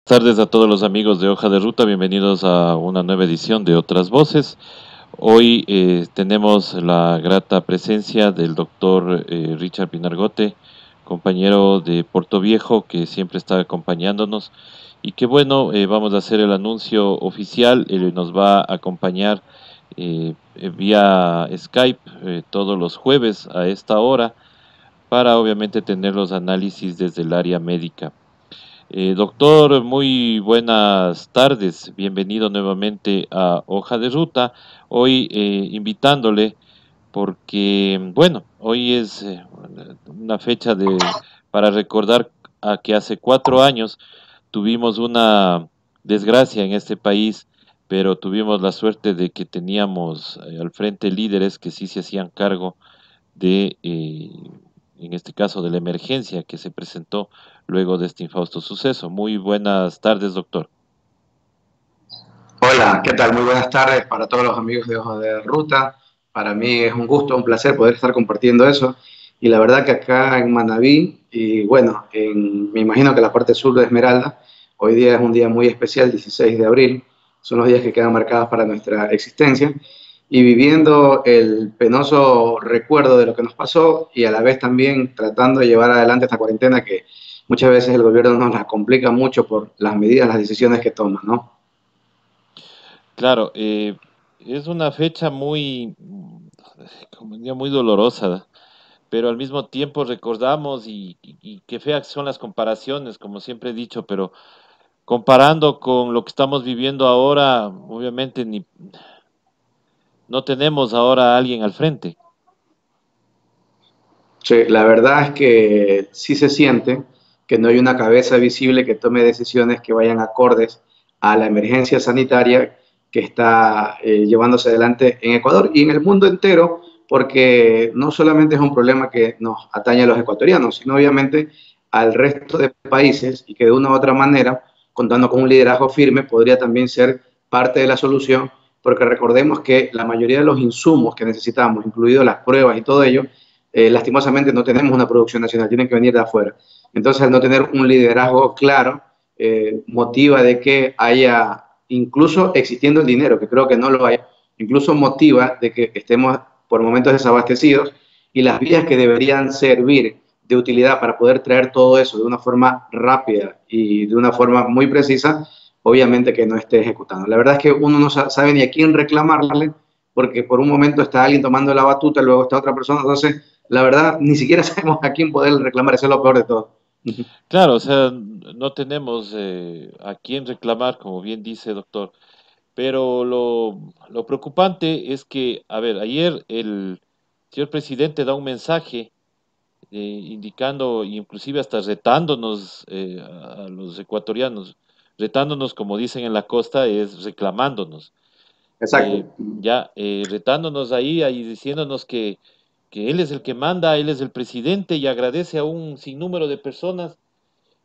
Buenas tardes a todos los amigos de Hoja de Ruta, bienvenidos a una nueva edición de Otras Voces. Hoy tenemos la grata presencia del doctor Richard Pinargote, compañero de Puerto Viejo, que siempre está acompañándonos. Y que bueno, vamos a hacer el anuncio oficial, nos va a acompañar vía Skype todos los jueves a esta hora para obviamente tener los análisis desde el área médica. Doctor, muy buenas tardes. Bienvenido nuevamente a Hoja de Ruta. Hoy invitándole porque, bueno, hoy es una fecha para recordar a que hace 4 años tuvimos una desgracia en este país, pero tuvimos la suerte de que teníamos al frente líderes que sí se hacían cargo de, en este caso, de la emergencia que se presentó luego de este infausto suceso. Muy buenas tardes, doctor. Hola, ¿qué tal? Muy buenas tardes para todos los amigos de Hoja de Ruta. Para mí es un gusto, un placer poder estar compartiendo eso. Y la verdad que acá en Manabí, y bueno, me imagino que la parte sur de Esmeralda, hoy día es un día muy especial, 16 de abril. Son los días que quedan marcados para nuestra existencia. Y viviendo el penoso recuerdo de lo que nos pasó y a la vez también tratando de llevar adelante esta cuarentena que muchas veces el gobierno nos la complica mucho por las medidas, las decisiones que toma, ¿no? Claro, es una fecha como diría, muy dolorosa, pero al mismo tiempo recordamos y qué feas son las comparaciones, como siempre he dicho, pero comparando con lo que estamos viviendo ahora, obviamente no tenemos ahora a alguien al frente. Sí, la verdad es que sí se siente que no hay una cabeza visible que tome decisiones que vayan acordes a la emergencia sanitaria que está llevándose adelante en Ecuador y en el mundo entero, porque no solamente es un problema que nos atañe a los ecuatorianos, sino obviamente al resto de países y que de una u otra manera, contando con un liderazgo firme, podría también ser parte de la solución, porque recordemos que la mayoría de los insumos que necesitamos, incluidas las pruebas y todo ello, lastimosamente no tenemos una producción nacional, tienen que venir de afuera. Entonces, al no tener un liderazgo claro, motiva de que haya, incluso existiendo el dinero, que creo que no lo hay, incluso motiva de que estemos por momentos desabastecidos y las vías que deberían servir de utilidad para poder traer todo eso de una forma rápida y de una forma muy precisa, obviamente que no esté ejecutando. La verdad es que uno no sabe ni a quién reclamarle, porque por un momento está alguien tomando la batuta, luego está otra persona, entonces la verdad, ni siquiera sabemos a quién poder reclamar, eso es lo peor de todo. Claro, o sea, no tenemos a quién reclamar, como bien dice doctor, pero lo preocupante es que, a ver, ayer el señor presidente da un mensaje indicando, inclusive hasta retándonos a los ecuatorianos, retándonos, como dicen en la costa, es reclamándonos, Exacto. retándonos ahí diciéndonos que él es el que manda, él es el presidente y agradece a un sinnúmero de personas,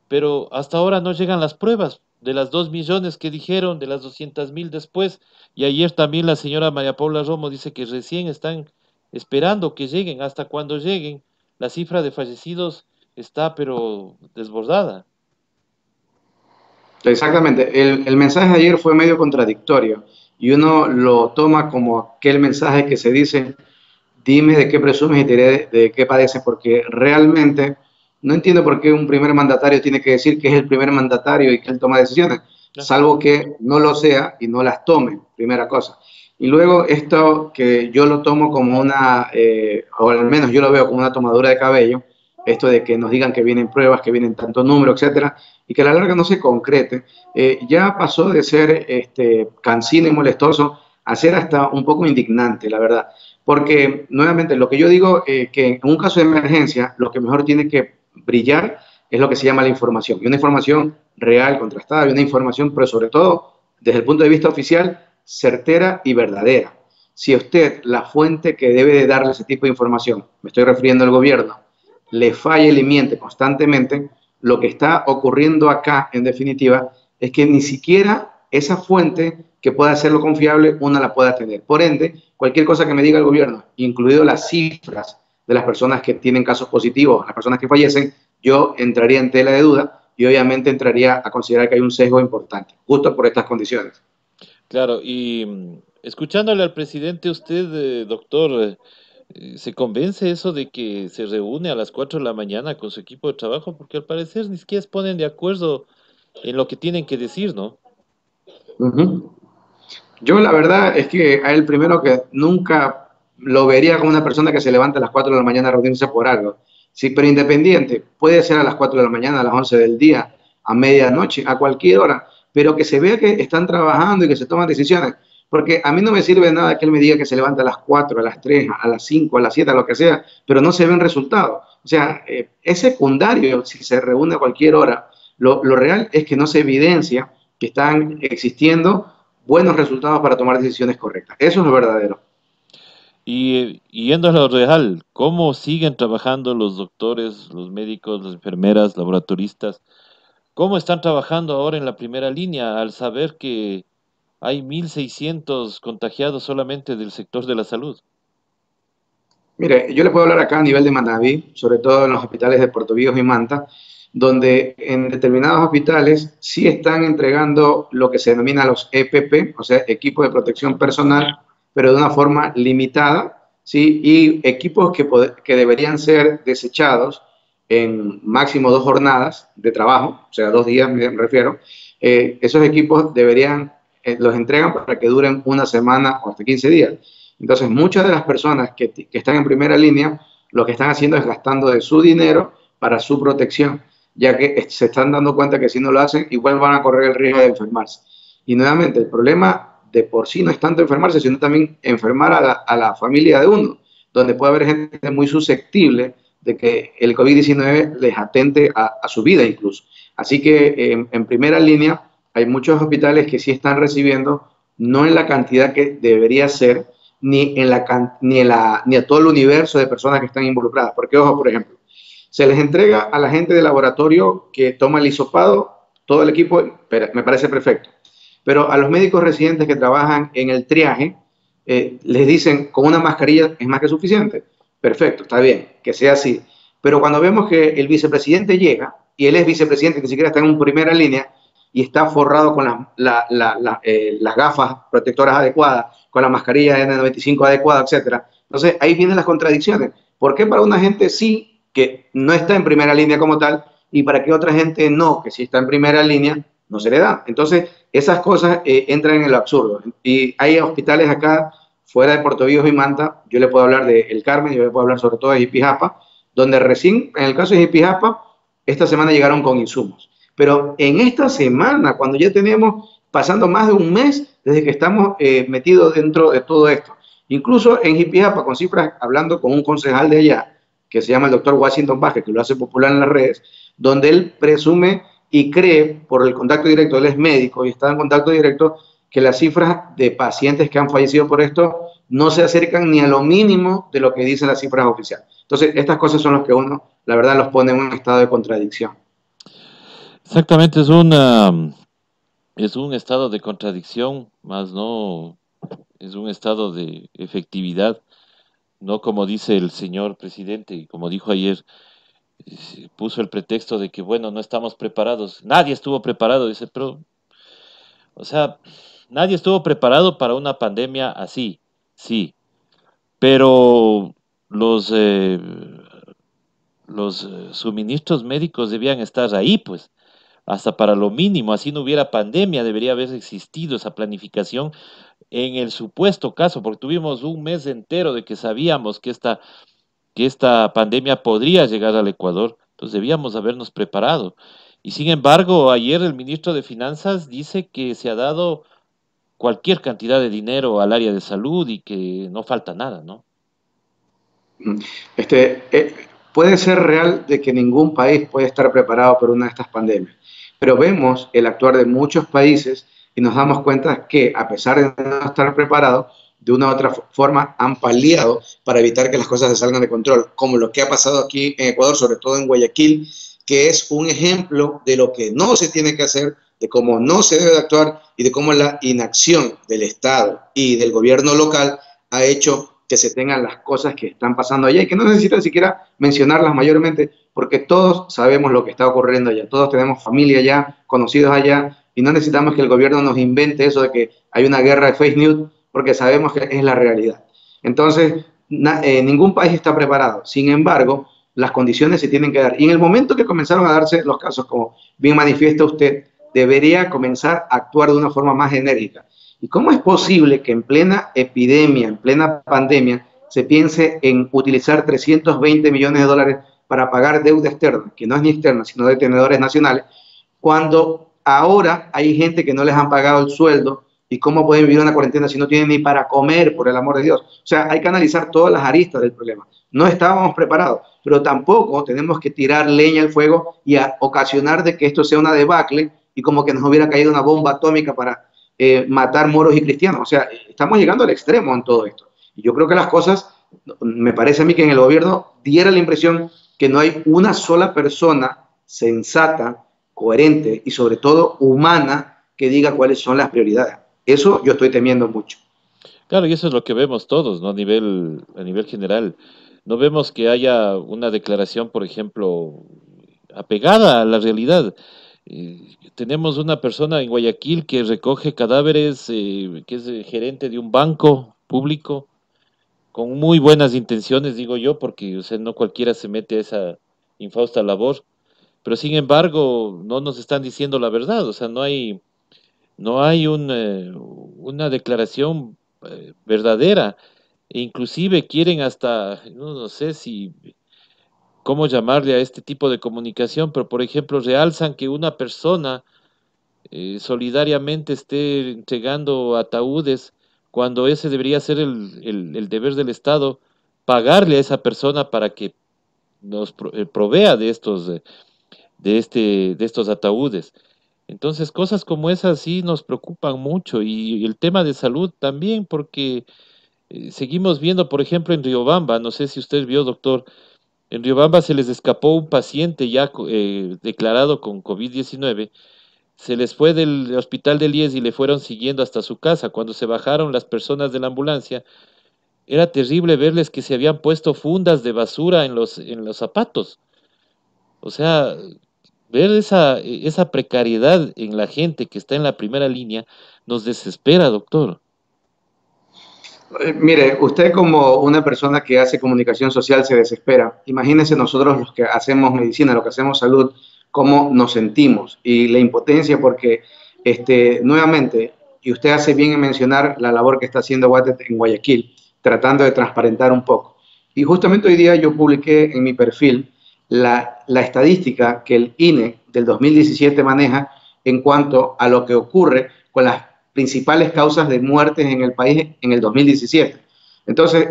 pero hasta ahora no llegan las pruebas de las 2 millones que dijeron, de las 200.000 después, y ayer también la señora María Paula Romo dice que recién están esperando que lleguen, hasta cuando lleguen, la cifra de fallecidos está pero desbordada. Exactamente. El mensaje de ayer fue medio contradictorio y uno lo toma como aquel mensaje que se dice, dime de qué presumes y te diré de qué padeces, porque realmente no entiendo por qué un primer mandatario tiene que decir que es el primer mandatario y que él toma decisiones, ¿No? salvo que no lo sea y no las tome, primera cosa. Y luego esto que yo lo tomo como una, o al menos yo lo veo como una tomadura de cabello, esto de que nos digan que vienen pruebas, que vienen tanto número, etcétera, y que a la larga no se concrete, ya pasó de ser cansino y molestoso a ser hasta un poco indignante, la verdad. Porque, nuevamente, lo que yo digo, que en un caso de emergencia, lo que mejor tiene que brillar es lo que se llama la información. Y una información real, contrastada, y una información, pero sobre todo, desde el punto de vista oficial, certera y verdadera. Si a usted, la fuente que debe de darle ese tipo de información, me estoy refiriendo al gobierno, le falla y le miente constantemente, lo que está ocurriendo acá, en definitiva, es que ni siquiera esa fuente que pueda hacerlo confiable, una la pueda tener. Por ende, cualquier cosa que me diga el gobierno, incluido las cifras de las personas que tienen casos positivos, las personas que fallecen, yo entraría en tela de duda, y obviamente entraría a considerar que hay un sesgo importante, justo por estas condiciones. Claro, y escuchándole al presidente, usted, doctor, ¿se convence eso de que se reúne a las 4 de la mañana con su equipo de trabajo? Porque al parecer ni siquiera se ponen de acuerdo en lo que tienen que decir, ¿no? Ujú. Yo la verdad es que a él primero que nunca lo vería como una persona que se levanta a las 4 de la mañana a reunirse por algo. Sí, pero independiente, puede ser a las 4 de la mañana, a las 11 del día, a medianoche, a cualquier hora, pero que se vea que están trabajando y que se toman decisiones. Porque a mí no me sirve de nada que él me diga que se levanta a las 4, a las 3, a las 5, a las 7, a lo que sea, pero no se ven resultados. O sea, es secundario si se reúne a cualquier hora. Lo real es que no se evidencia que están existiendo buenos resultados para tomar decisiones correctas. Eso es lo verdadero. Y yendo a lo real, ¿cómo siguen trabajando los doctores, los médicos, las enfermeras, laboratoristas? ¿Cómo están trabajando ahora en la primera línea al saber que hay 1.600 contagiados solamente del sector de la salud? Mire, yo le puedo hablar acá a nivel de Manabí, sobre todo en los hospitales de Puerto Villos y Manta, donde en determinados hospitales sí están entregando lo que se denomina los EPP, o sea, equipos de protección personal, pero de una forma limitada, ¿sí? Y equipos que deberían ser desechados en máximo 2 jornadas de trabajo, o sea, 2 días me refiero. Esos equipos deberían, los entregan para que duren una semana o hasta 15 días. Entonces, muchas de las personas que están en primera línea, lo que están haciendo es gastando de su dinero para su protección, ya que se están dando cuenta que si no lo hacen, igual van a correr el riesgo de enfermarse. Y nuevamente, el problema de por sí no es tanto enfermarse, sino también enfermar a la familia de uno, donde puede haber gente muy susceptible de que el COVID-19 les atente a su vida incluso. Así que en primera línea hay muchos hospitales que sí están recibiendo, no en la cantidad que debería ser, ni a todo el universo de personas que están involucradas. Porque, ojo, por ejemplo, se les entrega a la gente de laboratorio que toma el hisopado, todo el equipo, me parece perfecto. Pero a los médicos residentes que trabajan en el triaje, les dicen con una mascarilla es más que suficiente. Perfecto, está bien, que sea así. Pero cuando vemos que el vicepresidente llega, y él es vicepresidente, ni siquiera está en primera línea, y está forrado con las gafas protectoras adecuadas, con la mascarilla N95 adecuada, etcétera. Entonces, ahí vienen las contradicciones. ¿Por qué para una gente sí, que no está en primera línea como tal, y para que otra gente no, que sí está en primera línea, no se le da? Entonces, esas cosas entran en el absurdo. Y hay hospitales acá, fuera de Puerto Villos y Manta, yo le puedo hablar de El Carmen, yo le puedo hablar sobre todo de Jipijapa, donde recién, en el caso de Jipijapa, esta semana llegaron con insumos. Pero en esta semana, cuando ya tenemos pasando más de un mes desde que estamos metidos dentro de todo esto, incluso en Jipijapa, con cifras, hablando con un concejal de allá, que se llama el doctor Washington Vázquez, que lo hace popular en las redes, donde él presume y cree, por el contacto directo, él es médico y está en contacto directo, que las cifras de pacientes que han fallecido por esto no se acercan ni a lo mínimo de lo que dicen las cifras oficiales. Entonces, estas cosas son las que uno, la verdad, los pone en un estado de contradicción. Exactamente, es un estado de contradicción, más no es un estado de efectividad, no como dice el señor presidente y como dijo ayer, puso el pretexto de que, bueno, no estamos preparados. Nadie estuvo preparado, dice, pero, o sea, nadie estuvo preparado para una pandemia así, sí, pero los, eh, los suministros médicos debían estar ahí, pues, hasta para lo mínimo, así no hubiera pandemia, debería haber existido esa planificación en el supuesto caso, porque tuvimos un mes entero de que sabíamos que esta pandemia podría llegar al Ecuador, entonces debíamos habernos preparado. Y sin embargo, ayer el ministro de Finanzas dice que se ha dado cualquier cantidad de dinero al área de salud y que no falta nada, ¿no? Este, puede ser real de que ningún país puede estar preparado para una de estas pandemias, pero vemos el actuar de muchos países y nos damos cuenta que a pesar de no estar preparados, de una u otra forma han paliado para evitar que las cosas se salgan de control, como lo que ha pasado aquí en Ecuador, sobre todo en Guayaquil, que es un ejemplo de lo que no se tiene que hacer, de cómo no se debe de actuar y de cómo la inacción del Estado y del gobierno local ha hecho que se tengan las cosas que están pasando allá y que no necesitan siquiera mencionarlas mayormente porque todos sabemos lo que está ocurriendo allá, todos tenemos familia allá, conocidos allá, y no necesitamos que el gobierno nos invente eso de que hay una guerra de fake news, porque sabemos que es la realidad. Entonces, ningún país está preparado. Sin embargo, las condiciones se tienen que dar. Y en el momento que comenzaron a darse los casos, como bien manifiesta usted, debería comenzar a actuar de una forma más enérgica. ¿Y cómo es posible que en plena epidemia, en plena pandemia, se piense en utilizar 320 millones de dólares para pagar deuda externa, que no es ni externa, sino de tenedores nacionales, cuando ahora hay gente que no les han pagado el sueldo? ¿Y cómo pueden vivir una cuarentena si no tienen ni para comer, por el amor de Dios? O sea, hay que analizar todas las aristas del problema. No estábamos preparados, pero tampoco tenemos que tirar leña al fuego y ocasionar de que esto sea una debacle y como que nos hubiera caído una bomba atómica para matar moros y cristianos. O sea, estamos llegando al extremo en todo esto. Y yo creo que las cosas, me parece a mí que en el gobierno diera la impresión que no hay una sola persona sensata, coherente y sobre todo humana que diga cuáles son las prioridades. Eso yo estoy temiendo mucho. Claro, y eso es lo que vemos todos, ¿no? A nivel general. No vemos que haya una declaración, por ejemplo, apegada a la realidad. Tenemos una persona en Guayaquil que recoge cadáveres, que es gerente de un banco público, con muy buenas intenciones, digo yo, porque o sea, no cualquiera se mete a esa infausta labor, pero sin embargo no nos están diciendo la verdad, o sea, no hay una declaración verdadera, e inclusive quieren hasta, no sé si, cómo llamarle a este tipo de comunicación, pero por ejemplo realzan que una persona solidariamente esté entregando ataúdes, cuando ese debería ser el deber del Estado, pagarle a esa persona para que nos provea de de estos ataúdes. Entonces, cosas como esas sí nos preocupan mucho y el tema de salud también, porque seguimos viendo, por ejemplo, en Riobamba, no sé si usted vio, doctor, en Riobamba se les escapó un paciente ya declarado con COVID-19. Se les fue del hospital del IES y le fueron siguiendo hasta su casa. Cuando se bajaron las personas de la ambulancia, era terrible verles que se habían puesto fundas de basura en en los zapatos. O sea, ver esa precariedad en la gente que está en la primera línea nos desespera, doctor. Mire, usted como una persona que hace comunicación social se desespera. Imagínense nosotros los que hacemos medicina, los que hacemos salud, cómo nos sentimos y la impotencia porque, nuevamente, y usted hace bien en mencionar la labor que está haciendo Guatet en Guayaquil, tratando de transparentar un poco. Y justamente hoy día yo publiqué en mi perfil la estadística que el INE del 2017 maneja en cuanto a lo que ocurre con las principales causas de muertes en el país en el 2017. Entonces,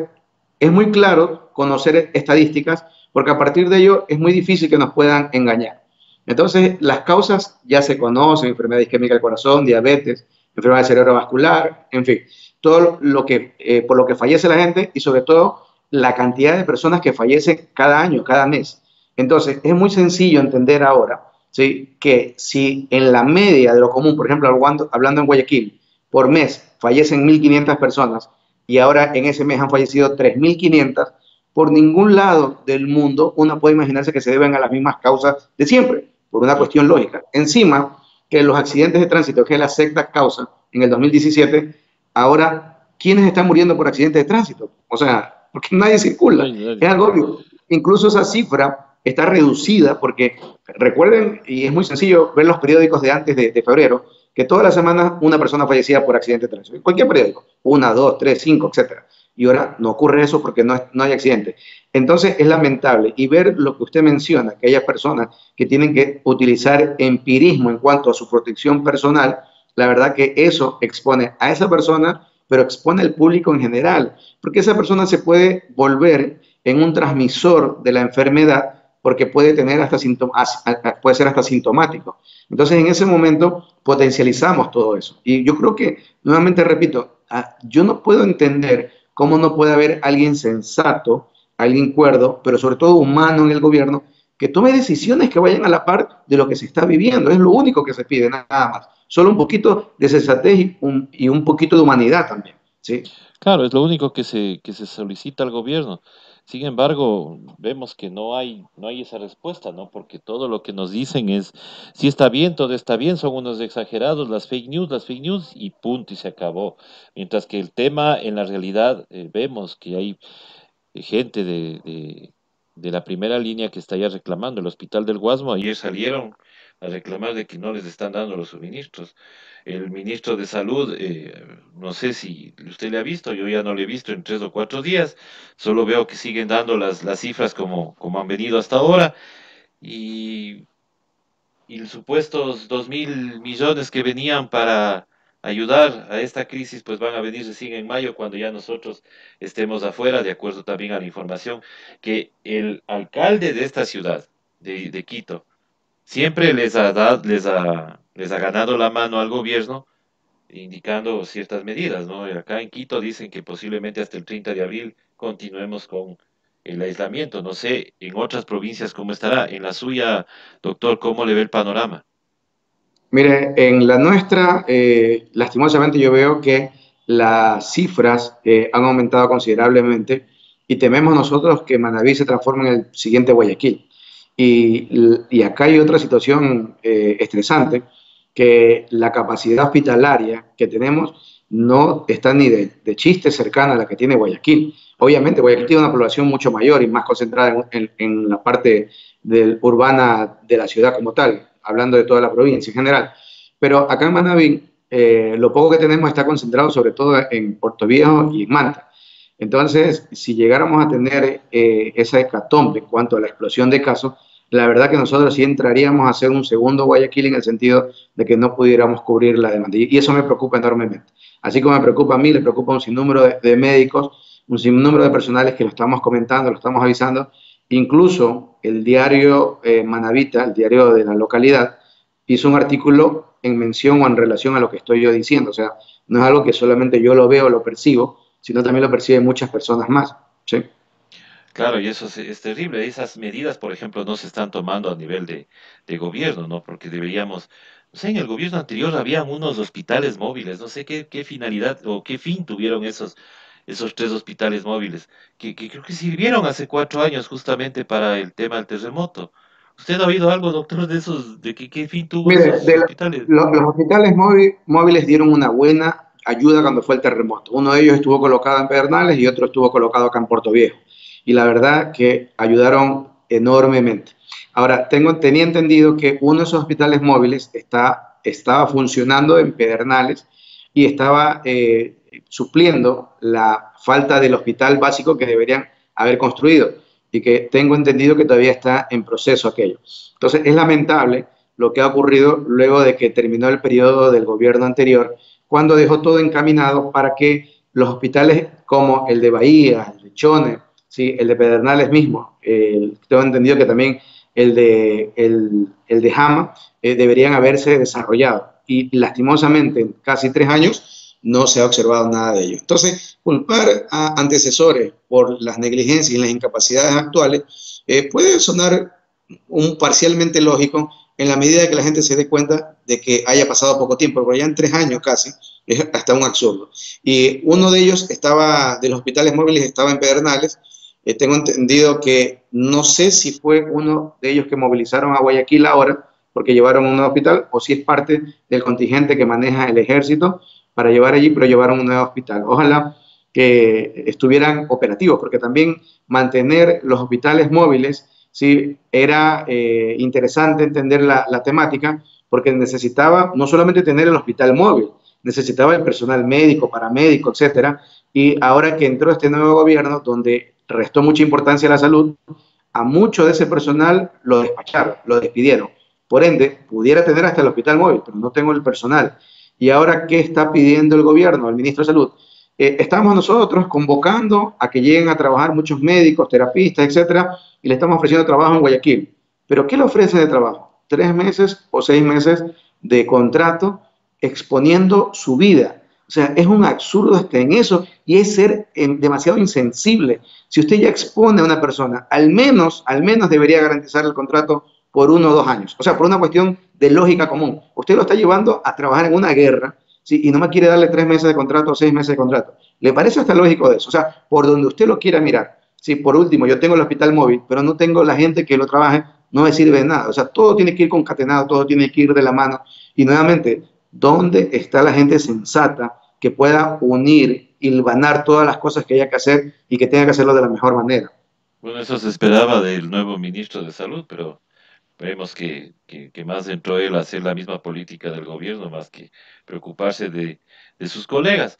es muy claro conocer estadísticas porque a partir de ello es muy difícil que nos puedan engañar. Entonces, las causas ya se conocen: enfermedad isquémica del corazón, diabetes, enfermedad cerebrovascular, en fin, todo lo que, por lo que fallece la gente y sobre todo la cantidad de personas que fallecen cada año, cada mes. Entonces, es muy sencillo entender ahora, ¿sí?, que si en la media de lo común, por ejemplo, hablando en Guayaquil, por mes fallecen 1.500 personas y ahora en ese mes han fallecido 3.500, por ningún lado del mundo uno puede imaginarse que se deben a las mismas causas de siempre, por una Claro. cuestión lógica. Encima, que los accidentes de tránsito, que es la sexta causa en el 2017, ahora, ¿quiénes están muriendo por accidentes de tránsito? O sea, porque nadie No circula. hay nadie. Es algo obvio. Incluso esa cifra está reducida porque, recuerden, y es muy sencillo ver los periódicos de antes de febrero, que todas las semanas una persona fallecía por accidente de tránsito. En cualquier periódico, una, dos, tres, cinco, etcétera. Y ahora no ocurre eso porque no hay accidente. Entonces es lamentable. Y ver lo que usted menciona, que haya personas que tienen que utilizar empirismo en cuanto a su protección personal, la verdad que eso expone a esa persona, pero expone al público en general, porque esa persona se puede volver en un transmisor de la enfermedad porque puede tener hasta puede ser hasta sintomático. Entonces, en ese momento potencializamos todo eso. Y yo creo que, nuevamente repito, yo no puedo entender cómo no puede haber alguien sensato, alguien cuerdo, pero sobre todo humano en el gobierno, que tome decisiones que vayan a la par de lo que se está viviendo. Es lo único que se pide, nada más. Solo un poquito de sensatez y un poquito de humanidad también, ¿sí? Claro, es lo único que que se solicita al gobierno. Sin embargo, vemos que no hay esa respuesta, ¿no? Porque todo lo que nos dicen es, si está bien, todo está bien, son unos exagerados, las fake news y punto, y se acabó. Mientras que el tema, en la realidad, vemos que hay gente de la primera línea que está ya reclamando. El hospital del Guasmo, ayer salieron a reclamar de que no les están dando los suministros. El ministro de Salud, no sé si usted le ha visto, yo ya no le he visto en 3 o 4 días, solo veo que siguen dando las cifras como han venido hasta ahora, y y los supuestos 2.000 millones que venían para ayudar a esta crisis, pues van a venir recién en mayo, cuando ya nosotros estemos afuera, de acuerdo también a la información que el alcalde de esta ciudad, de Quito, siempre les ha ganado la mano al gobierno indicando ciertas medidas, ¿no? Y acá en Quito dicen que posiblemente hasta el 30 de abril continuemos con el aislamiento. No sé, en otras provincias cómo estará. En la suya, doctor, ¿cómo le ve el panorama? Mire, en la nuestra, lastimosamente yo veo que las cifras han aumentado considerablemente y tememos nosotros que Manabí se transforme en el siguiente Guayaquil. Y acá hay otra situación estresante, que la capacidad hospitalaria que tenemos no está ni de chiste cercana a la que tiene Guayaquil. Obviamente Guayaquil tiene una población mucho mayor y más concentrada en la parte urbana de la ciudad como tal, hablando de toda la provincia en general. Pero acá en Manabí, lo poco que tenemos está concentrado sobre todo en Puerto Viejo y en Manta. Entonces, si llegáramos a tener esa hecatombe en cuanto a la explosión de casos, la verdad que nosotros sí entraríamos a hacer un segundo Guayaquil en el sentido de que no pudiéramos cubrir la demanda. Y eso me preocupa enormemente. Así como me preocupa a mí, le preocupa un sinnúmero de médicos, un sinnúmero de personales que lo estamos comentando, lo estamos avisando. Incluso el diario Manavita, el diario de la localidad, hizo un artículo en mención o en relación a lo que estoy yo diciendo. O sea, no es algo que solamente yo lo veo, lo percibo, sino también lo perciben muchas personas más. ¿Sí? Claro, y eso es terrible. Esas medidas, por ejemplo, no se están tomando a nivel de gobierno, ¿no? Porque deberíamos, no sé, en el gobierno anterior habían unos hospitales móviles, no sé qué finalidad o qué fin tuvieron esos 3 hospitales móviles, que creo que sirvieron hace 4 años justamente para el tema del terremoto. ¿Usted ha oído algo, doctor, de esos, de qué fin tuvo Mire, esos hospitales? los hospitales móviles dieron una buena ayuda cuando fue el terremoto. Uno de ellos estuvo colocado en Pedernales y otro estuvo colocado acá en Puerto Viejo. Y la verdad que ayudaron enormemente. Ahora, tenía entendido que uno de esos hospitales móviles estaba funcionando en Pedernales y estaba supliendo la falta del hospital básico que deberían haber construido y que tengo entendido que todavía está en proceso aquello. Entonces, es lamentable lo que ha ocurrido luego de que terminó el periodo del gobierno anterior, cuando dejó todo encaminado para que los hospitales como el de Bahía, el de Chone, ¿sí? El de Pedernales mismo, tengo entendido que también el de Jama deberían haberse desarrollado. Y lastimosamente, en casi 3 años no se ha observado nada de ello. Entonces, culpar a antecesores por las negligencias y las incapacidades actuales puede sonar parcialmente lógico en la medida de que la gente se dé cuenta de que haya pasado poco tiempo, porque ya en 3 años casi es hasta un absurdo. Y uno de ellos de los hospitales móviles estaba en Pedernales. Tengo entendido que no sé si fue uno de ellos que movilizaron a Guayaquil ahora, porque llevaron un nuevo hospital, o si es parte del contingente que maneja el ejército para llevar allí, pero llevaron un nuevo hospital. Ojalá que estuvieran operativos, porque también mantener los hospitales móviles, sí, era interesante entender la temática, porque necesitaba no solamente tener el hospital móvil, necesitaba el personal médico, paramédico, etcétera. Y ahora que entró este nuevo gobierno, donde restó mucha importancia a la salud, a mucho de ese personal lo despacharon, lo despidieron. Por ende, pudiera tener hasta el hospital móvil, pero no tengo el personal. Y ahora, ¿qué está pidiendo el gobierno, el ministro de Salud? Estamos nosotros convocando a que lleguen a trabajar muchos médicos, terapistas, etcétera, y le estamos ofreciendo trabajo en Guayaquil. ¿Pero qué le ofrece de trabajo? 3 meses o 6 meses de contrato exponiendo su vida. O sea, es un absurdo hasta en eso y es ser demasiado insensible. Si usted ya expone a una persona, al menos debería garantizar el contrato por 1 o 2 años. O sea, por una cuestión de lógica común. Usted lo está llevando a trabajar en una guerra, ¿sí? Y no me quiere darle 3 meses de contrato o 6 meses de contrato. ¿Le parece hasta lógico de eso? O sea, por donde usted lo quiera mirar. Sí, por último, yo tengo el hospital móvil, pero no tengo la gente que lo trabaje, no me sirve de nada. O sea, todo tiene que ir concatenado, todo tiene que ir de la mano. Y nuevamente, ¿dónde está la gente sensata que pueda unir, hilvanar todas las cosas que haya que hacer y que tenga que hacerlo de la mejor manera? Bueno, eso se esperaba del nuevo ministro de Salud, pero vemos que más entró él a hacer la misma política del gobierno, más que preocuparse de sus colegas.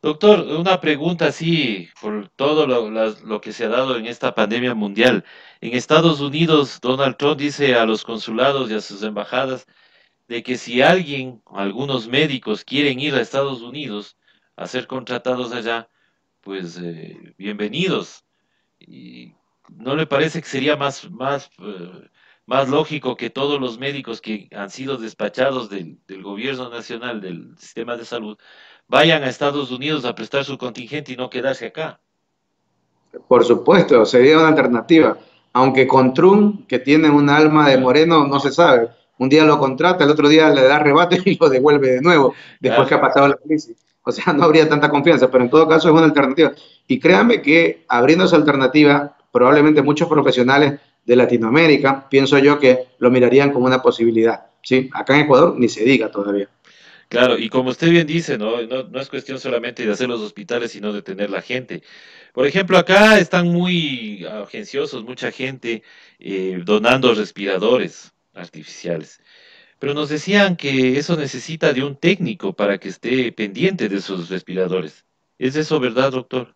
Doctor, una pregunta así, por todo lo que se ha dado en esta pandemia mundial. En Estados Unidos, Donald Trump dice a los consulados y a sus embajadas de que si alguien, algunos médicos quieren ir a Estados Unidos a ser contratados allá, pues bienvenidos. ¿Y no le parece que sería más lógico que todos los médicos que han sido despachados del gobierno nacional, del sistema de salud, vayan a Estados Unidos a prestar su contingente y no quedarse acá? Por supuesto, sería una alternativa. Aunque con Trump, que tiene un alma de moreno, no se sabe. Un día lo contrata, el otro día le da rebate y lo devuelve de nuevo, después que Claro, ha pasado la crisis. O sea, no habría tanta confianza, pero en todo caso es una alternativa. Y créanme que abriendo esa alternativa, probablemente muchos profesionales de Latinoamérica, pienso yo que lo mirarían como una posibilidad. ¿Sí? Acá en Ecuador ni se diga todavía. claro, y como usted bien dice, no es cuestión solamente de hacer los hospitales, sino de tener la gente. Por ejemplo, acá están muy agenciosos, mucha gente donando respiradores artificiales. Pero nos decían que eso necesita de un técnico para que esté pendiente de esos respiradores. ¿Es eso verdad, doctor?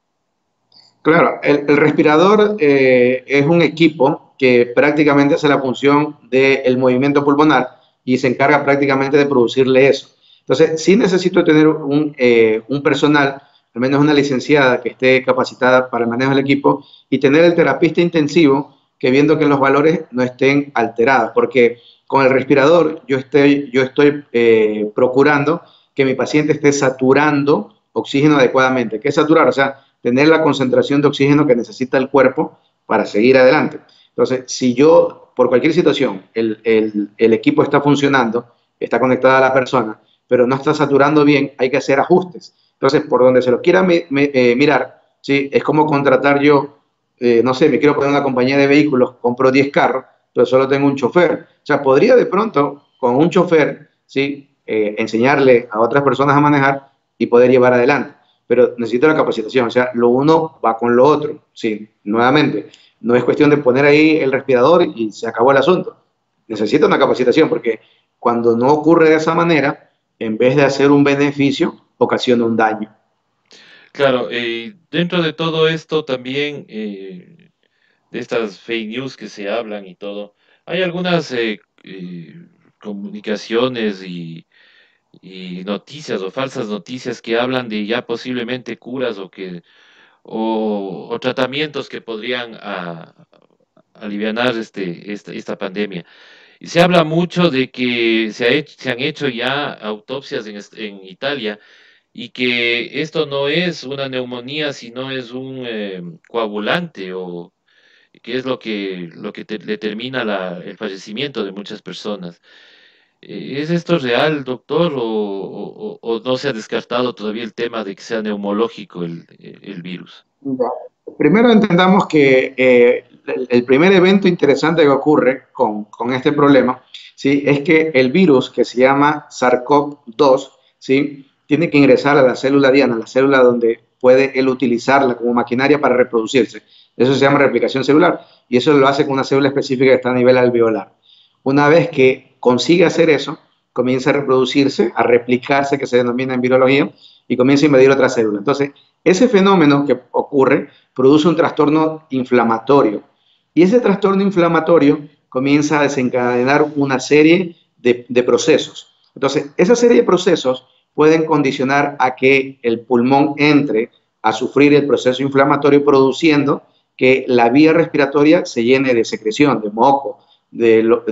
Claro, el respirador es un equipo que prácticamente hace la función del movimiento pulmonar y se encarga prácticamente de producirle eso. Entonces, sí necesito tener un personal, al menos una licenciada que esté capacitada para el manejo del equipo y tener el terapista intensivo que viendo que los valores no estén alterados, porque con el respirador yo estoy procurando que mi paciente esté saturando oxígeno adecuadamente. ¿Qué es saturar? O sea, tener la concentración de oxígeno que necesita el cuerpo para seguir adelante. Entonces, si yo, por cualquier situación, el equipo está funcionando, está conectada a la persona, pero no está saturando bien, hay que hacer ajustes. Entonces, por donde se lo quiera mirar, ¿sí? Es como contratar yo, no sé, me quiero poner una compañía de vehículos, compro 10 carros, pero solo tengo un chofer. O sea, podría de pronto, con un chofer, ¿sí? Enseñarle a otras personas a manejar y poder llevar adelante, pero necesito la capacitación, o sea, lo uno va con lo otro, sí, nuevamente, no es cuestión de poner ahí el respirador y se acabó el asunto, necesita una capacitación porque cuando no ocurre de esa manera, en vez de hacer un beneficio, ocasiona un daño. Claro, dentro de todo esto también, de estas fake news que se hablan y todo, hay algunas comunicaciones y noticias o falsas noticias que hablan de ya posiblemente curas o tratamientos que podrían alivianar esta pandemia. Y se habla mucho de que se han hecho ya autopsias en Italia y que esto no es una neumonía, sino es un coagulante o que es lo que determina el fallecimiento de muchas personas. ¿Es esto real, doctor, o no se ha descartado todavía el tema de que sea neumológico el virus? Primero entendamos que el primer evento interesante que ocurre con este problema, ¿sí? Es que el virus que se llama SARS-CoV-2, ¿sí? Tiene que ingresar a la célula diana, la célula donde puede él utilizarla como maquinaria para reproducirse. Eso se llama replicación celular y eso lo hace con una célula específica que está a nivel alveolar. Una vez que consigue hacer eso, comienza a reproducirse, a replicarse, que se denomina en virología, y comienza a invadir otra célula. Entonces, ese fenómeno que ocurre produce un trastorno inflamatorio y ese trastorno inflamatorio comienza a desencadenar una serie de procesos. Entonces, esa serie de procesos pueden condicionar a que el pulmón entre a sufrir el proceso inflamatorio produciendo que la vía respiratoria se llene de secreción, de moco, de lo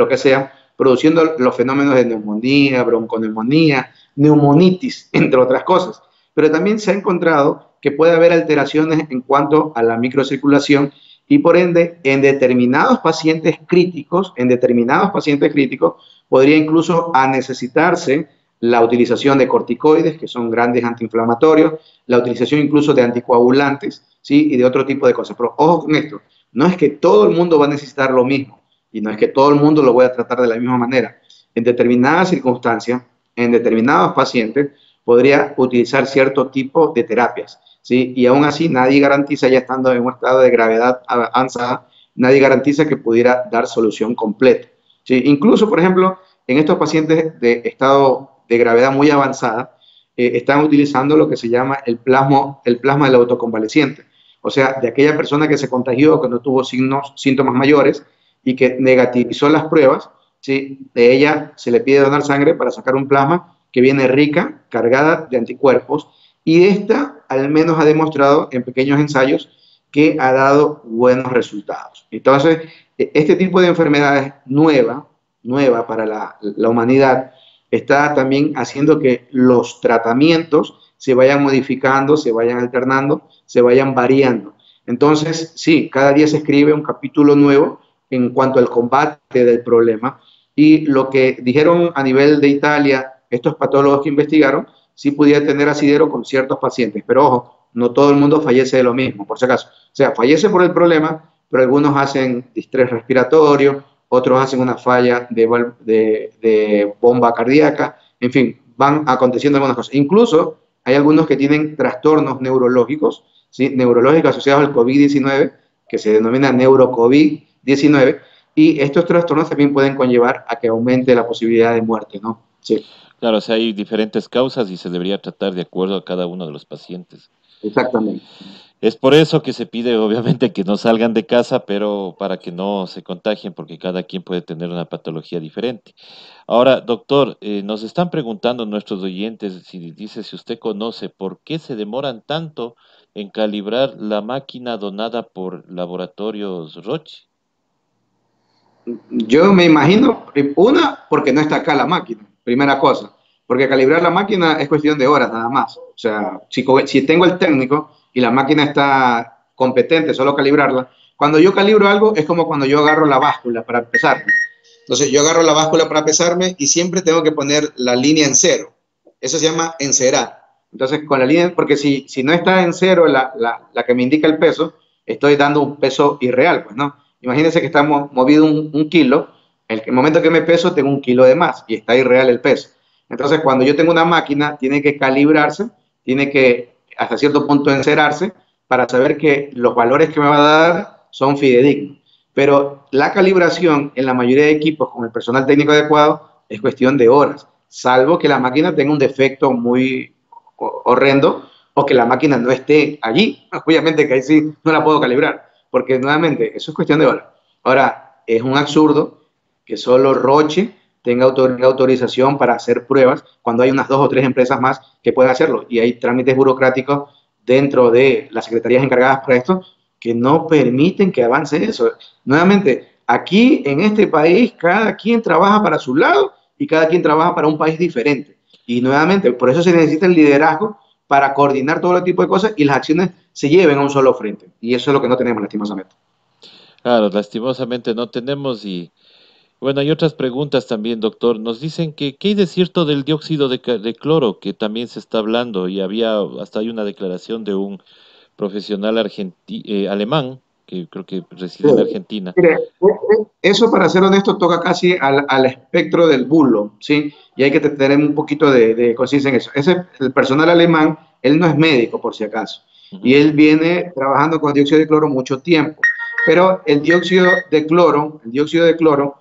que sea, produciendo los fenómenos de neumonía, bronconeumonía, neumonitis, entre otras cosas. Pero también se ha encontrado que puede haber alteraciones en cuanto a la microcirculación y por ende en determinados pacientes críticos podría incluso a necesitarse la utilización de corticoides, que son grandes antiinflamatorios, la utilización incluso de anticoagulantes, ¿sí? Y de otro tipo de cosas. Pero ojo con esto, no es que todo el mundo va a necesitar lo mismo y no es que todo el mundo lo voy a tratar de la misma manera. En determinadas circunstancias, en determinados pacientes, podría utilizar cierto tipo de terapias, ¿sí? Y aún así nadie garantiza, ya estando en un estado de gravedad avanzada, nadie garantiza que pudiera dar solución completa, ¿sí? Incluso, por ejemplo, en estos pacientes de estado de gravedad muy avanzada, están utilizando lo que se llama el plasma del autoconvaleciente, o sea, de aquella persona que se contagió, que no tuvo síntomas mayores y que negativizó las pruebas, ¿sí? De ella se le pide donar sangre para sacar un plasma que viene rica, cargada de anticuerpos, y esta al menos ha demostrado en pequeños ensayos que ha dado buenos resultados. Entonces, este tipo de enfermedades nueva para la humanidad, está también haciendo que los tratamientos se vayan modificando, se vayan alternando, se vayan variando. Entonces, sí, cada día se escribe un capítulo nuevo en cuanto al combate del problema, y lo que dijeron a nivel de Italia, estos patólogos que investigaron, sí pudiera tener asidero con ciertos pacientes, pero ojo, no todo el mundo fallece de lo mismo, por si acaso. O sea, fallece por el problema, pero algunos hacen distrés respiratorio, otros hacen una falla de bomba cardíaca, en fin, van aconteciendo algunas cosas. Incluso hay algunos que tienen trastornos neurológicos, ¿sí? Neurológicos asociados al COVID-19, que se denomina neurocovid-19, y estos trastornos también pueden conllevar a que aumente la posibilidad de muerte, ¿no? Sí, Claro, o sea, hay diferentes causas y se debería tratar de acuerdo a cada uno de los pacientes. exactamente. Es por eso que se pide, obviamente, que no salgan de casa, pero para que no se contagien, porque cada quien puede tener una patología diferente. Ahora, doctor, nos están preguntando nuestros oyentes, si dice si usted conoce por qué se demoran tanto en calibrar la máquina donada por Laboratorios Roche. Yo me imagino, una, porque no está acá la máquina, primera cosa, porque calibrar la máquina es cuestión de horas nada más. O sea, si tengo el técnico y la máquina está competente, solo calibrarla, cuando yo calibro algo es como cuando yo agarro la báscula para pesarme. Entonces yo agarro la báscula para pesarme y siempre tengo que poner la línea en cero. Eso se llama encerar. Entonces con la línea, porque si no está en cero la que me indica el peso, estoy dando un peso irreal, pues no. Imagínense que estamos movido un kilo, en el momento que me peso tengo un kilo de más y está irreal el peso. Entonces cuando yo tengo una máquina, tiene que calibrarse, tiene que hasta cierto punto encerarse para saber que los valores que me va a dar son fidedignos. Pero la calibración en la mayoría de equipos con el personal técnico adecuado es cuestión de horas, salvo que la máquina tenga un defecto muy horrendo o que la máquina no esté allí. Obviamente que ahí sí no la puedo calibrar, porque nuevamente eso es cuestión de horas. Ahora, es un absurdo que solo Roche tenga autorización para hacer pruebas cuando hay unas 2 o 3 empresas más que pueden hacerlo, y hay trámites burocráticos dentro de las secretarías encargadas para esto que no permiten que avance eso. Nuevamente, aquí en este país cada quien trabaja para su lado y cada quien trabaja para un país diferente. Y nuevamente, por eso se necesita el liderazgo para coordinar todo tipo de cosas y las acciones se lleven a un solo frente. Y eso es lo que no tenemos, lastimosamente. Claro, lastimosamente no tenemos y bueno, hay otras preguntas también, doctor. Nos dicen que ¿qué hay de cierto del dióxido de cloro que también se está hablando y había hasta hay una declaración de un profesional alemán que creo que reside en Argentina. Mire, eso para ser honesto toca casi al espectro del bulo, ¿sí? Y hay que tener un poquito de conciencia en eso. El personal alemán, él no es médico por si acaso, y Ujú. él viene trabajando con dióxido de cloro mucho tiempo. Pero el dióxido de cloro,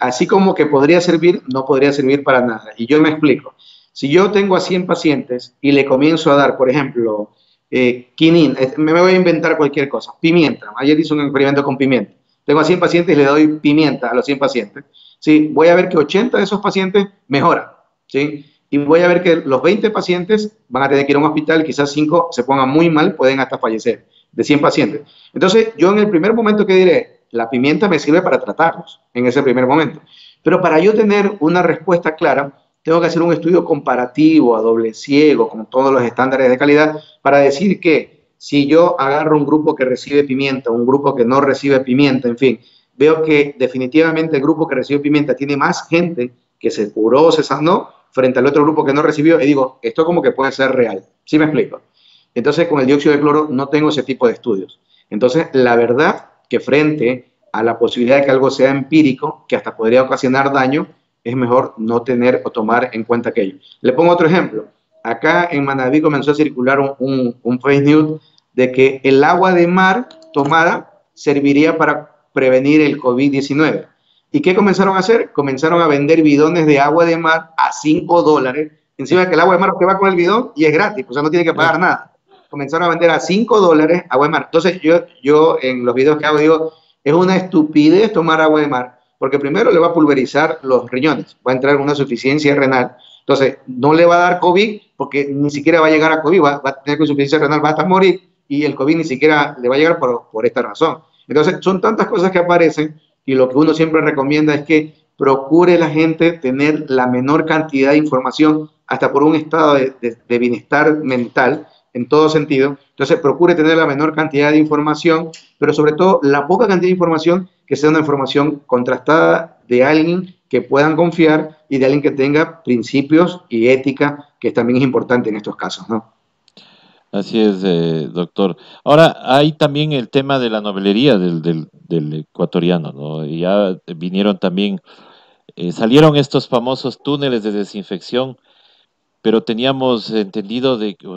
así como que podría servir, no podría servir para nada. Y yo me explico. Si yo tengo a 100 pacientes y le comienzo a dar, por ejemplo, quinina, me voy a inventar cualquier cosa, pimienta. Ayer hice un experimento con pimienta. Tengo a 100 pacientes y le doy pimienta a los 100 pacientes. ¿Sí? Voy a ver que 80 de esos pacientes mejoran. ¿Sí? Y voy a ver que los 20 pacientes van a tener que ir a un hospital, quizás 5 se pongan muy mal, pueden hasta fallecer, de 100 pacientes. Entonces, yo en el primer momento que diré, la pimienta me sirve para tratarlos, en ese primer momento. Pero para yo tener una respuesta clara, tengo que hacer un estudio comparativo a doble ciego, con todos los estándares de calidad, para decir que si yo agarro un grupo que recibe pimienta, un grupo que no recibe pimienta, en fin, veo que definitivamente el grupo que recibe pimienta tiene más gente que se curó o se sanó frente al otro grupo que no recibió, y digo, esto como que puede ser real. ¿Sí me explico? Entonces, con el dióxido de cloro no tengo ese tipo de estudios. Entonces, la verdad que frente a la posibilidad de que algo sea empírico, que hasta podría ocasionar daño, es mejor no tener o tomar en cuenta aquello. Le pongo otro ejemplo. Acá en Manabí comenzó a circular un fake news de que el agua de mar tomada serviría para prevenir el COVID-19. ¿Y qué comenzaron a hacer? Comenzaron a vender bidones de agua de mar a $5. Encima de que el agua de mar que va con el bidón y es gratis, o sea, no tiene que pagar nada. Comenzaron a vender a $5 agua de mar. Entonces yo en los videos que hago digo, es una estupidez tomar agua de mar, porque primero le va a pulverizar los riñones, va a entrar una suficiencia renal. Entonces, no le va a dar COVID, porque ni siquiera va a llegar a COVID, va a tener insuficiencia renal, va a estar morir, y el COVID ni siquiera le va a llegar por esta razón. Entonces, son tantas cosas que aparecen, y lo que uno siempre recomienda es que procure la gente tener la menor cantidad de información, hasta por un estado de bienestar mental, en todo sentido. Entonces, procure tener la menor cantidad de información, pero sobre todo la poca cantidad de información que sea una información contrastada de alguien que puedan confiar y de alguien que tenga principios y ética, que también es importante en estos casos, ¿no? Así es, doctor. Ahora, hay también el tema de la novelería del ecuatoriano, ¿no? Y ya vinieron también, salieron estos famosos túneles de desinfección, pero teníamos entendido de que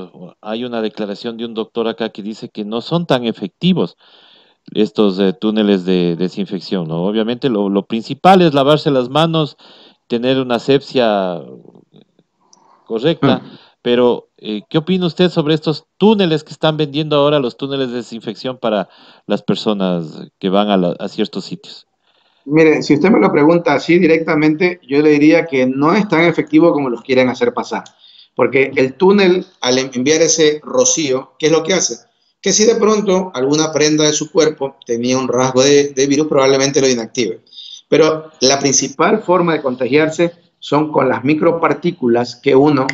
hay una declaración de un doctor acá que dice que no son tan efectivos estos túneles de desinfección, ¿no? Obviamente lo principal es lavarse las manos, tener una asepsia correcta, Mm. pero ¿qué opina usted sobre estos túneles que están vendiendo ahora, los túneles de desinfección para las personas que van a ciertos sitios? Mire, si usted me lo pregunta así directamente, yo le diría que no es tan efectivo como los quieren hacer pasar. Porque el túnel, al enviar ese rocío, ¿qué es lo que hace? Que si de pronto alguna prenda de su cuerpo tenía un rasgo de virus, probablemente lo inactive. Pero la principal forma de contagiarse son con las micropartículas que uno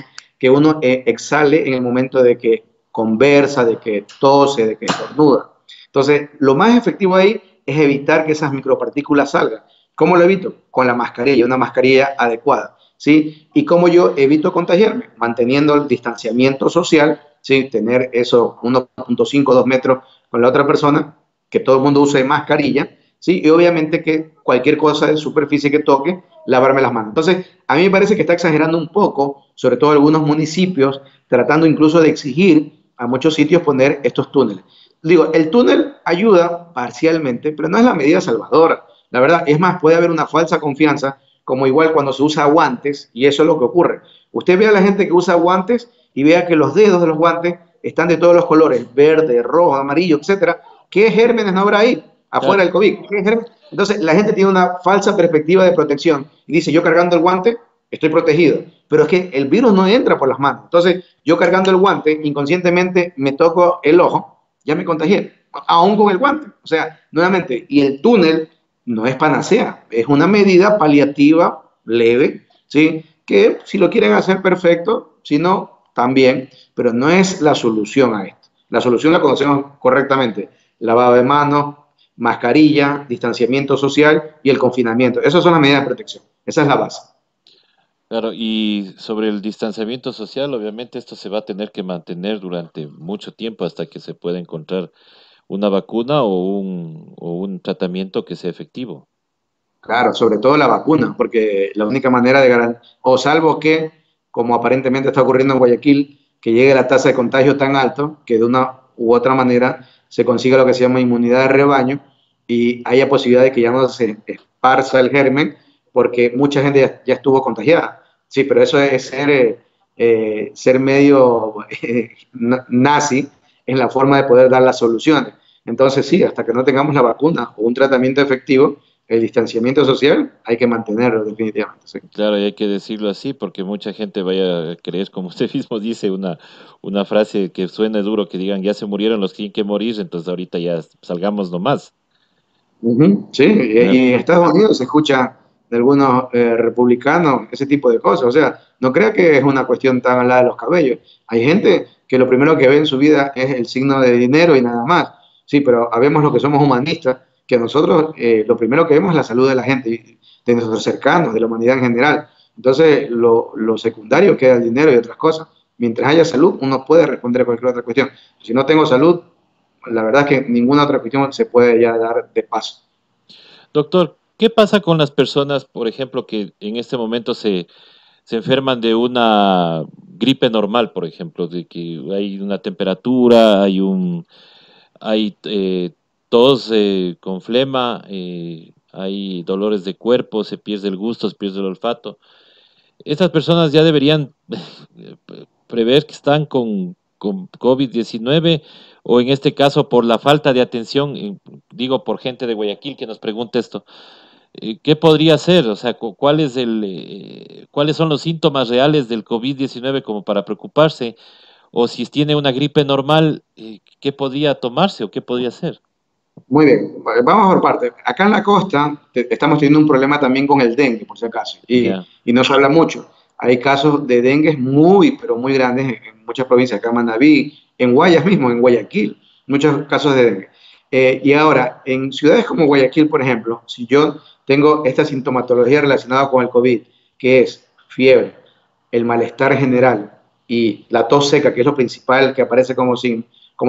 exhale en el momento de que conversa, de que tose, de que estornuda. Entonces, lo más efectivo ahí es evitar que esas micropartículas salgan. ¿Cómo lo evito? Con la mascarilla, una mascarilla adecuada, ¿sí? ¿Y cómo yo evito contagiarme? Manteniendo el distanciamiento social, ¿sí? Tener eso 1.5, 2 metros con la otra persona, que todo el mundo use mascarilla, ¿sí? Y obviamente que cualquier cosa de superficie que toque, lavarme las manos. Entonces, a mí me parece que está exagerando un poco, sobre todo algunos municipios, tratando incluso de exigir a muchos sitios poner estos túneles. Digo, el túnel ayuda parcialmente, pero no es la medida salvadora. La verdad, es más, puede haber una falsa confianza, como igual cuando se usa guantes, y eso es lo que ocurre. Usted ve a la gente que usa guantes y vea que los dedos de los guantes están de todos los colores, verde, rojo, amarillo, etcétera. ¿Qué gérmenes no habrá ahí? Afuera Claro, del COVID. Entonces, la gente tiene una falsa perspectiva de protección y dice, yo cargando el guante estoy protegido, pero es que el virus no entra por las manos. Entonces, yo cargando el guante, inconscientemente me toco el ojo, ya me contagié, aún con el guante. O sea, nuevamente, y el túnel no es panacea, es una medida paliativa leve, ¿sí? Que si lo quieren hacer perfecto, si no, también, pero no es la solución a esto. La solución la conocemos correctamente, lavado de manos, mascarilla, distanciamiento social y el confinamiento. Esas son las medidas de protección, esa es la base. claro. Y sobre el distanciamiento social, obviamente esto se va a tener que mantener durante mucho tiempo hasta que se pueda encontrar una vacuna o un tratamiento que sea efectivo. Claro, sobre todo la vacuna, porque la única manera de garantizar, o salvo que, como aparentemente está ocurriendo en Guayaquil, que llegue la tasa de contagio tan alto que de una u otra manera se consiga lo que se llama inmunidad de rebaño y haya posibilidad de que ya no se esparza el germen, porque mucha gente ya estuvo contagiada. Sí, pero eso es ser medio nazi en la forma de poder dar las soluciones. Entonces, sí, hasta que no tengamos la vacuna o un tratamiento efectivo, el distanciamiento social hay que mantenerlo definitivamente. Sí. Claro, y hay que decirlo así porque mucha gente vaya a creer, como usted mismo dice, una frase que suene duro, que digan, ya se murieron los que tienen que morir, entonces ahorita ya salgamos nomás. Sí, Claro, y en Estados Unidos se escucha de algunos republicanos ese tipo de cosas. O sea, no crea que es una cuestión tan alada de los cabellos. Hay gente que lo primero que ve en su vida es el signo de dinero y nada más. Sí, pero habemos los que somos humanistas, que nosotros lo primero que vemos es la salud de la gente, de nuestros cercanos, de la humanidad en general. Entonces, lo secundario queda el dinero y otras cosas. Mientras haya salud, uno puede responder a cualquier otra cuestión. Si no tengo salud, la verdad es que ninguna otra cuestión se puede ya dar de paso. Doctor, ¿qué pasa con las personas, por ejemplo, que en este momento se enferman de una gripe normal, por ejemplo, de que hay una temperatura, hay tos con flema, hay dolores de cuerpo, se pierde el gusto, se pierde el olfato? Estas personas ya deberían prever que están con COVID-19 o en este caso por la falta de atención, digo por gente de Guayaquil que nos pregunta esto, ¿qué podría ser? O sea, ¿cuáles son los síntomas reales del COVID-19 como para preocuparse? O si tiene una gripe normal, ¿qué podría tomarse o qué podría hacer? Muy bien, vamos por partes. Acá en la costa estamos teniendo un problema también con el dengue, por si acaso, Ya, y no se habla mucho. Hay casos de dengue muy, pero muy grandes en muchas provincias, acá en Manabí, en Guayas mismo, en Guayaquil, muchos casos de dengue. Y ahora, en ciudades como Guayaquil, por ejemplo, si yo tengo esta sintomatología relacionada con el COVID, que es fiebre, el malestar general y la tos seca, que es lo principal que aparece como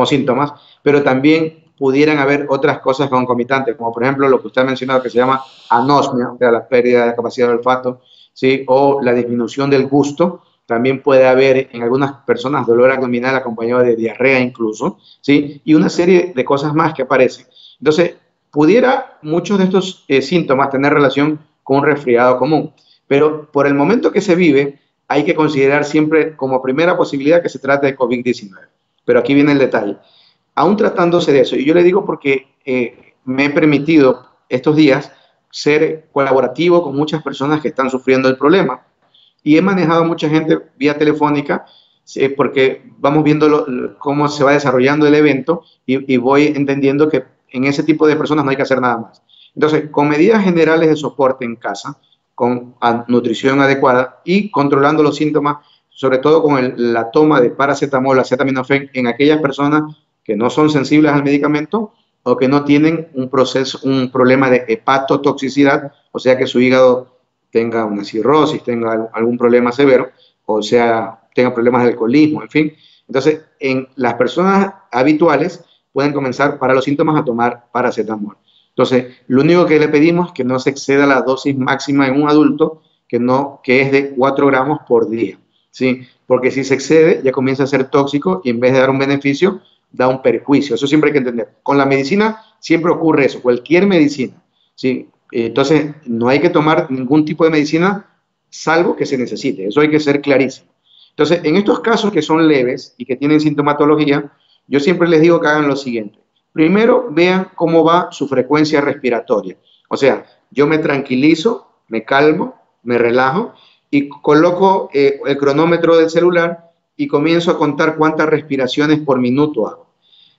síntomas, pero también pudieran haber otras cosas concomitantes, como por ejemplo lo que usted ha mencionado que se llama anosmia, o sea, la pérdida de la capacidad de olfato, ¿sí? O la disminución del gusto. También puede haber en algunas personas dolor abdominal acompañado de diarrea incluso, ¿sí? Y una serie de cosas más que aparecen. Entonces, pudiera muchos de estos síntomas tener relación con un resfriado común, pero por el momento que se vive, hay que considerar siempre como primera posibilidad que se trate de COVID-19. Pero aquí viene el detalle. Aún tratándose de eso, y yo le digo porque me he permitido estos días ser colaborativo con muchas personas que están sufriendo el problema y he manejado a mucha gente vía telefónica porque vamos viendo cómo se va desarrollando el evento y voy entendiendo que en ese tipo de personas no hay que hacer nada más. Entonces, con medidas generales de soporte en casa, con nutrición adecuada y controlando los síntomas, sobre todo con la toma de paracetamol, acetaminofén en aquellas personas que no son sensibles al medicamento o que no tienen un problema de hepatotoxicidad, o sea que su hígado tenga una cirrosis, tenga algún problema severo, o sea, tenga problemas de alcoholismo, en fin. Entonces, en las personas habituales pueden comenzar para los síntomas a tomar paracetamol. Entonces, lo único que le pedimos es que no se exceda la dosis máxima en un adulto, que es de 4 gramos por día, ¿sí? Porque si se excede, ya comienza a ser tóxico y en vez de dar un beneficio, da un perjuicio. Eso siempre hay que entender. Con la medicina siempre ocurre eso, cualquier medicina, ¿sí? Entonces, no hay que tomar ningún tipo de medicina salvo que se necesite. Eso hay que ser clarísimo. Entonces, en estos casos que son leves y que tienen sintomatología, yo siempre les digo que hagan lo siguiente. Primero, vean cómo va su frecuencia respiratoria. O sea, yo me tranquilizo, me calmo, me relajo y coloco el cronómetro del celular y comienzo a contar cuántas respiraciones por minuto hago.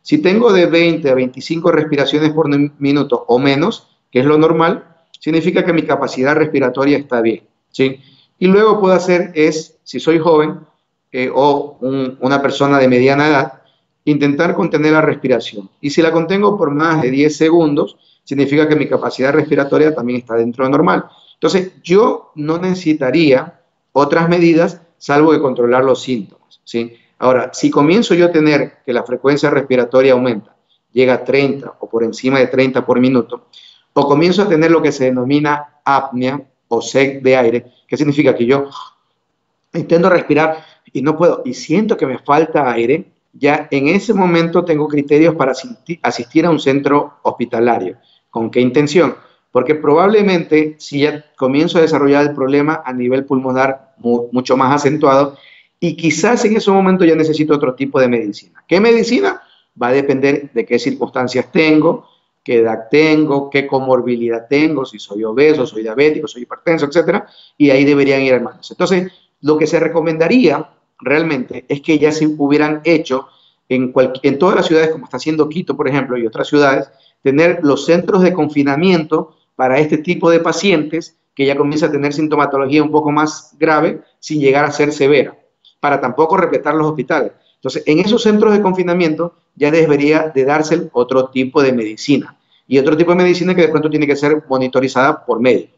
Si tengo de 20 a 25 respiraciones por minuto o menos, que es lo normal, significa que mi capacidad respiratoria está bien, ¿sí? Y luego puedo hacer si soy joven una persona de mediana edad, intentar contener la respiración. Y si la contengo por más de 10 segundos, significa que mi capacidad respiratoria también está dentro de normal. Entonces, yo no necesitaría otras medidas salvo de controlar los síntomas, ¿sí? Ahora, si comienzo yo a tener que la frecuencia respiratoria aumenta, llega a 30 o por encima de 30 por minuto, o comienzo a tener lo que se denomina apnea o sed de aire, que significa que yo intento respirar y no puedo, y siento que me falta aire, ya en ese momento tengo criterios para asistir a un centro hospitalario. ¿Con qué intención? Porque probablemente si ya comienzo a desarrollar el problema a nivel pulmonar mucho más acentuado y quizás en ese momento ya necesito otro tipo de medicina. ¿Qué medicina? Va a depender de qué circunstancias tengo, qué edad tengo, qué comorbilidad tengo, si soy obeso, soy diabético, soy hipertenso, etcétera, y ahí deberían ir hermanos. Entonces, lo que se recomendaría realmente es que ya se hubieran hecho en todas las ciudades, como está haciendo Quito, por ejemplo, y otras ciudades, tener los centros de confinamiento para este tipo de pacientes que ya comienza a tener sintomatología un poco más grave sin llegar a ser severa, para tampoco repletar los hospitales. Entonces, en esos centros de confinamiento ya debería de darse otro tipo de medicina y otro tipo de medicina que de pronto tiene que ser monitorizada por médicos.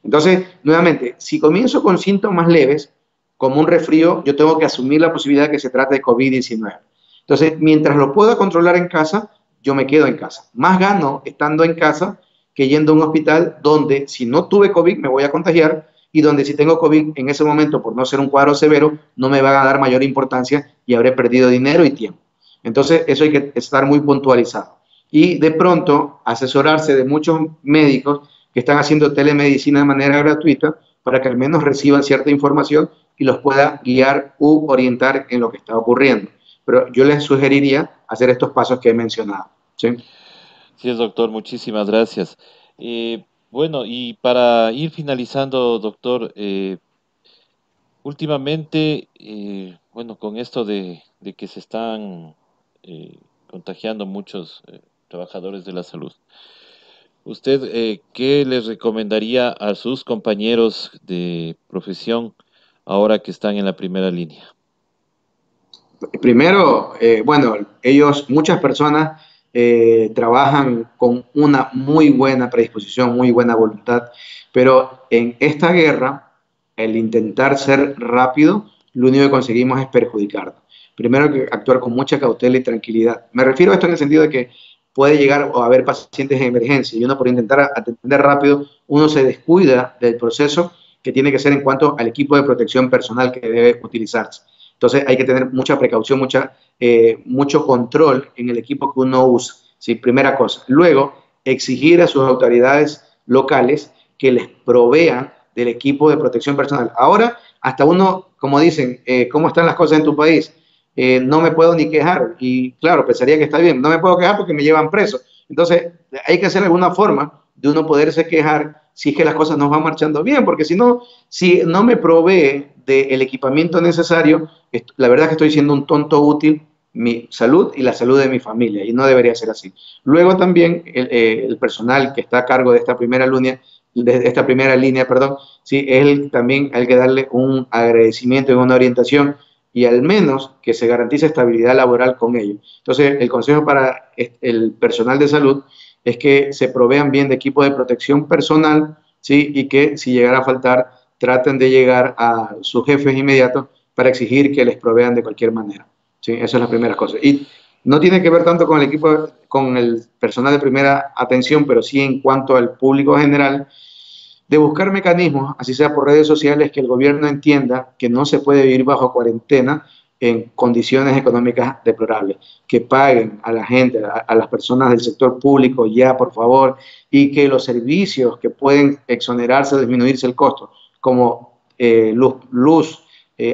Entonces, nuevamente, si comienzo con síntomas leves, como un resfrío, yo tengo que asumir la posibilidad de que se trate de COVID-19. Entonces, mientras lo pueda controlar en casa, yo me quedo en casa. Más gano estando en casa que yendo a un hospital donde si no tuve COVID me voy a contagiar y donde si tengo COVID en ese momento, por no ser un cuadro severo, no me van a dar mayor importancia y habré perdido dinero y tiempo. Entonces, eso hay que estar muy puntualizado. Y de pronto, asesorarse de muchos médicos que están haciendo telemedicina de manera gratuita para que al menos reciban cierta información y los pueda guiar u orientar en lo que está ocurriendo. Pero yo les sugeriría hacer estos pasos que he mencionado. ¿Sí? Sí, es, doctor, muchísimas gracias. Bueno, y para ir finalizando, doctor, últimamente, bueno, con esto de que se están contagiando muchos trabajadores de la salud, ¿usted qué les recomendaría a sus compañeros de profesión ahora que están en la primera línea? Primero, bueno, muchas personas trabajan con una muy buena predisposición, muy buena voluntad, pero en esta guerra, el intentar ser rápido, lo único que conseguimos es perjudicarnos. Primero hay que actuar con mucha cautela y tranquilidad. Me refiero a esto en el sentido de que puede llegar a haber pacientes en emergencia y uno por intentar atender rápido, uno se descuida del proceso que tiene que ser en cuanto al equipo de protección personal que debe utilizarse. Entonces hay que tener mucha precaución, mucho control en el equipo que uno usa. ¿Sí? Primera cosa. Luego, exigir a sus autoridades locales que les provean del equipo de protección personal. Ahora, hasta uno, como dicen, ¿cómo están las cosas en tu país? No me puedo ni quejar. Y claro, pensaría que está bien. No me puedo quejar porque me llevan preso. Entonces, hay que hacer alguna forma de uno poderse quejar si es que las cosas no van marchando bien, porque si no me provee del equipamiento necesario, la verdad es que estoy siendo un tonto útil mi salud y la salud de mi familia, y no debería ser así. Luego también el personal que está a cargo de esta primera línea, perdón, sí, también hay que darle un agradecimiento y una orientación y al menos que se garantice estabilidad laboral con ellos. Entonces, el consejo para el personal de salud es que se provean bien de equipo de protección personal, ¿sí? Y que si llegara a faltar, traten de llegar a sus jefes inmediatos para exigir que les provean de cualquier manera. ¿Sí? Esa es la primera cosa. Y no tiene que ver tanto con el equipo, con el personal de primera atención, pero sí en cuanto al público general, de buscar mecanismos, así sea por redes sociales, que el gobierno entienda que no se puede vivir bajo cuarentena en condiciones económicas deplorables, que paguen a la gente, a las personas del sector público ya, por favor, y que los servicios que pueden exonerarse o disminuirse el costo, como luz,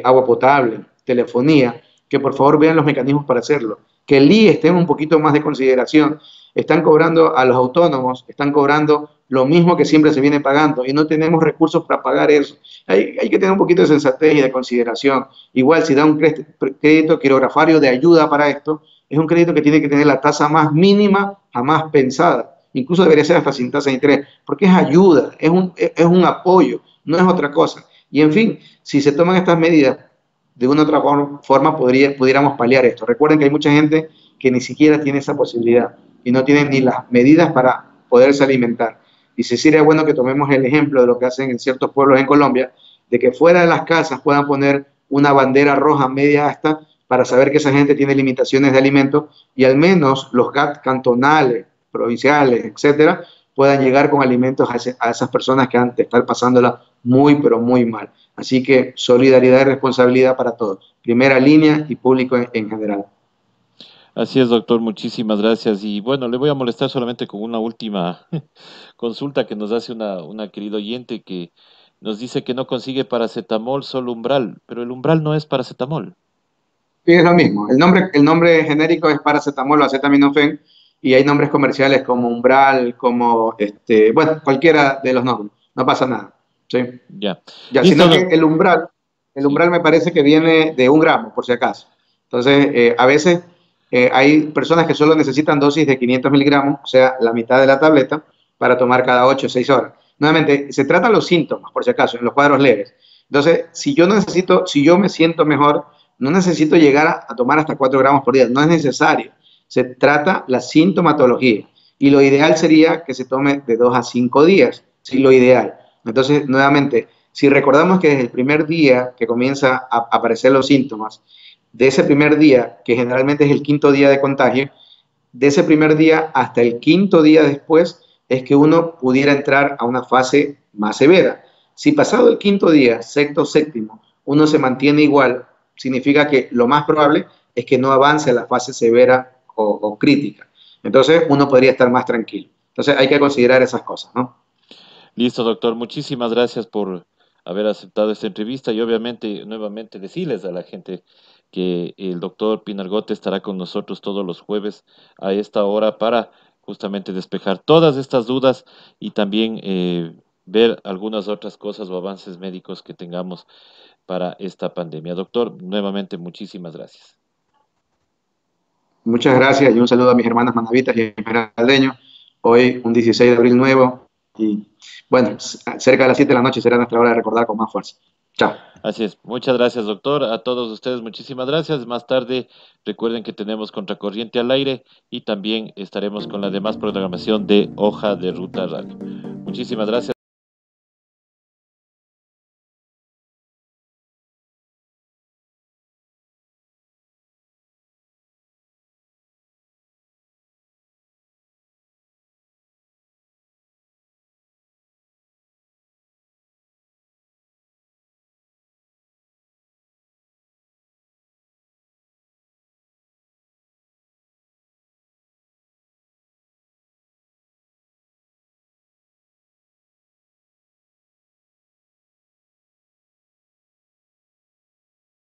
agua potable, telefonía, que por favor vean los mecanismos para hacerlo, que el IES tenga un poquito más de consideración. Están cobrando a los autónomos, están cobrando lo mismo que siempre se viene pagando y no tenemos recursos para pagar eso. Hay que tener un poquito de sensatez y de consideración. Igual si da un crédito quirografario de ayuda para esto, es un crédito que tiene que tener la tasa más mínima jamás pensada. Incluso debería ser hasta sin tasa de interés, porque es ayuda, es un apoyo, no es otra cosa. Y en fin, si se toman estas medidas, de una u otra forma pudiéramos paliar esto. Recuerden que hay mucha gente que ni siquiera tiene esa posibilidad y no tienen ni las medidas para poderse alimentar. Y sí sería bueno que tomemos el ejemplo de lo que hacen en ciertos pueblos en Colombia, de que fuera de las casas puedan poner una bandera roja media asta para saber que esa gente tiene limitaciones de alimentos y al menos los GAT cantonales, provinciales, etcétera, puedan llegar con alimentos a esas personas que han de estar pasándola muy, pero muy mal. Así que solidaridad y responsabilidad para todos, primera línea y público en general. Así es, doctor, muchísimas gracias. Y bueno, le voy a molestar solamente con una última consulta que nos hace una querida oyente que nos dice que no consigue paracetamol, solo Umbral, pero el Umbral no es paracetamol. Sí, es lo mismo. El nombre genérico es paracetamol o acetaminofén y hay nombres comerciales como Umbral, como, bueno, cualquiera de los nombres. No pasa nada. ¿Sí? Ya. Ya, Listo, sino que el sí. umbral me parece que viene de 1 gramo, por si acaso. Entonces, a veces hay personas que solo necesitan dosis de 500 miligramos, o sea, la mitad de la tableta, para tomar cada 8 o 6 horas. Nuevamente, se tratan los síntomas, por si acaso, en los cuadros leves. Entonces, si yo me siento mejor, no necesito llegar a tomar hasta 4 gramos por día, no es necesario. Se trata la sintomatología. Y lo ideal sería que se tome de 2 a 5 días, sí, lo ideal. Entonces, nuevamente, Si recordamos que desde el primer día que comienza a aparecer los síntomas, de ese primer día, que generalmente es el quinto día de contagio, de ese primer día hasta el quinto día después es que uno pudiera entrar a una fase más severa. Si pasado el quinto día, sexto, séptimo, uno se mantiene igual, significa que lo más probable es que no avance a la fase severa o crítica. Entonces uno podría estar más tranquilo. Entonces hay que considerar esas cosas, ¿no? Listo, doctor. Muchísimas gracias por haber aceptado esta entrevista y obviamente nuevamente decirles a la gente que el doctor Pinargote estará con nosotros todos los jueves a esta hora para justamente despejar todas estas dudas y también ver algunas otras cosas o avances médicos que tengamos para esta pandemia. Doctor, nuevamente muchísimas gracias. Muchas gracias y un saludo a mis hermanas manavitas y esmeraldeños. Hoy, un 16 de abril nuevo y bueno, cerca de las 7 de la noche será nuestra hora de recordar con más fuerza. Chao. Así es. Muchas gracias, doctor. A todos ustedes, muchísimas gracias. Más tarde, recuerden que tenemos Contracorriente al aire y también estaremos con la demás programación de Hoja de Ruta Radio. Muchísimas gracias.